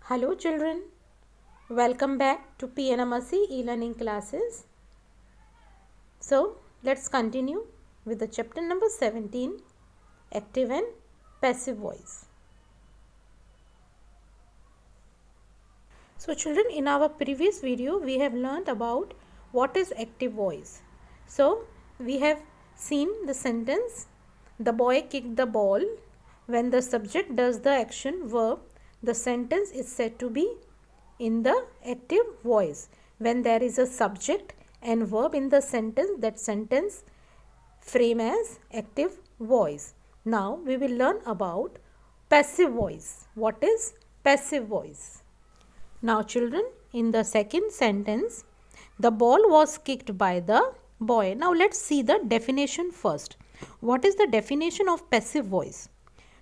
Hello children, welcome back to P.N.AMERSEY e-learning classes. So let's continue with the chapter number 17, active and passive voice. So children, in our previous video we have learned about what is active voice. So we have seen the sentence, the boy kicked the ball. When the subject does the action verb, the sentence is said to be in the active voice. When there is a subject and verb in the sentence, that sentence frame as active voice. Now we will learn about passive voice. What is passive voice? Now children, in the second sentence, the ball was kicked by the boy. Now let's see the definition first. What is the definition of passive voice?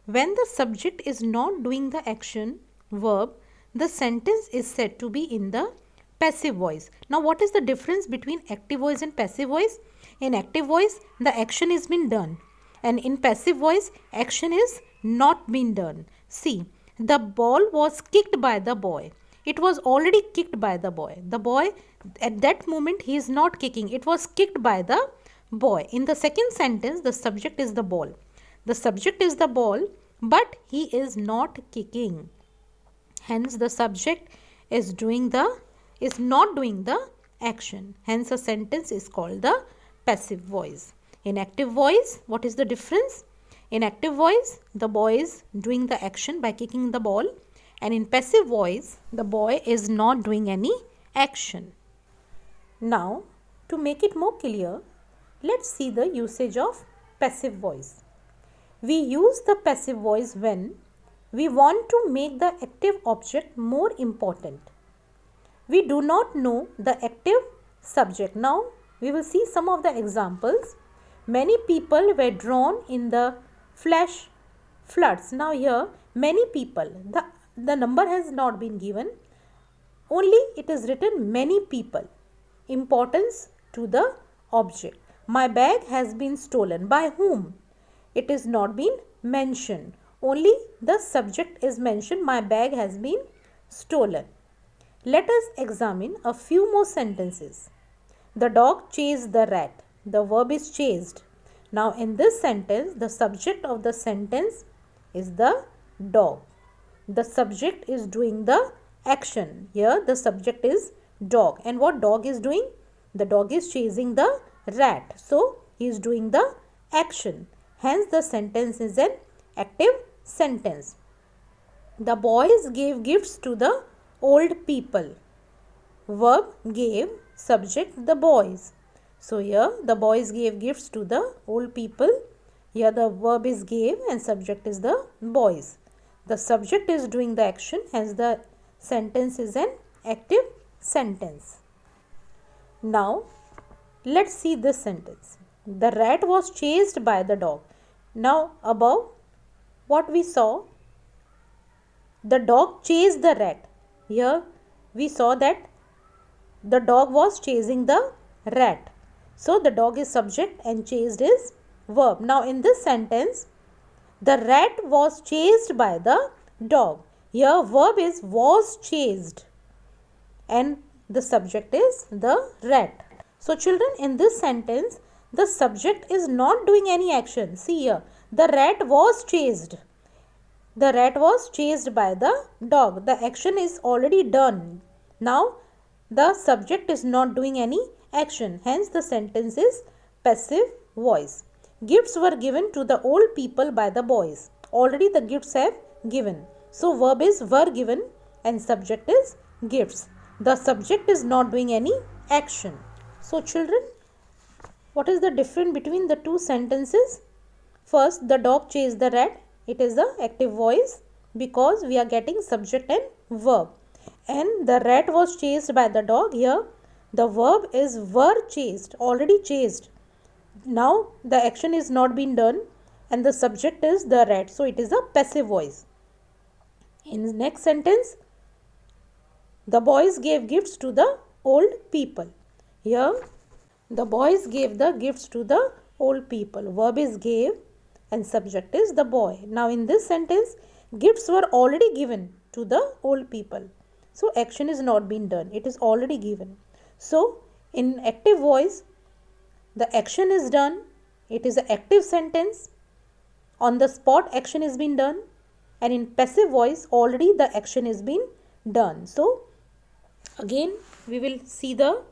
When the subject is not doing the action verb, the sentence is said to be in the passive voice. Now what is the difference between active voice and passive voice? In active voice, the action is been done, and in passive voice, action is not been done. See, the ball was kicked by the boy. It was already kicked by the boy. The boy, at that moment, he is not kicking. It was kicked by the boy. In the second sentence, the subject is the ball. The subject is the ball, but he is not kicking. Hence, the subject is not doing the action. Hence, a sentence is called the passive voice. In active voice, what is the difference? In active voice, the boy is doing the action by kicking the ball, and in passive voice, the boy is not doing any action. Now, to make it more clear, let's see the usage of passive voice. We use the passive voice when we want to make the active object more important. We do not know the active subject. Now, we will see some of the examples. Many people were drowned in the flash floods. Now, here, many people, the number has not been given. Only it is written many people. Importance to the object. My bag has been stolen. By whom? It is not been mentioned. Only the subject is mentioned. My bag has been stolen. Let us examine a few more sentences. The dog chased the rat. The verb is chased. Now in this sentence, the subject of the sentence is the dog. The subject is doing the action. Here the subject is dog. And what dog is doing? The dog is chasing the rat. So he is doing the action. Hence the sentence is an active sentence. The boys gave gifts to the old people. Verb gave, subject the boys. So here the boys gave gifts to the old people. Here the verb is gave and subject is the boys. The subject is doing the action, hence the sentence is an active sentence. Now let's see this sentence. The rat was chased by the dog. Now above what we saw, the dog chased the rat. Here we saw that the dog was chasing the rat. So the dog is subject and chased is verb. Now in this sentence, the rat was chased by the dog. Here verb is was chased and the subject is the rat. So children, in this sentence, the subject is not doing any action. See here, the rat was chased. The rat was chased by the dog. The action is already done. Now the subject is not doing any action. Hence the sentence is passive voice. Gifts were given to the old people by the boys. Already the gifts have given. So verb is were given and subject is gifts. The subject is not doing any action. So children, what is the difference between the two sentences? First, the dog chased the rat. It is the active voice because we are getting subject and verb. And the rat was chased by the dog. Here the verb is were chased, already chased. Now the action is not been done and the subject is the rat. So it is a passive voice. In the next sentence, the boys gave gifts to the old people. Here the boys gave the gifts to the old people. Verb is gave and subject is the boy. Now in this sentence, Gifts were already given to the old people. So action is not being done. It is already given. So in active voice, the action is done. It is an active sentence. On the spot action is being done. And in passive voice, already the action is being done. So again we will see the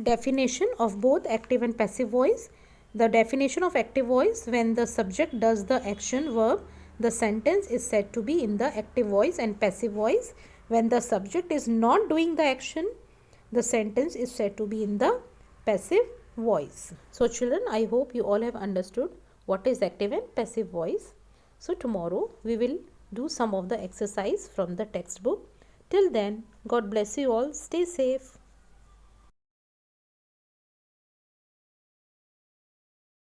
definition of both active and passive voice. The definition of active voice: when the subject does the action verb, the sentence is said to be in the active voice. And passive voice: when the subject is not doing the action, the sentence is said to be in the passive voice. So children, I hope you all have understood what is active and passive voice. So tomorrow we will do some of the exercise from the textbook. Till then, God bless you all. Stay safe.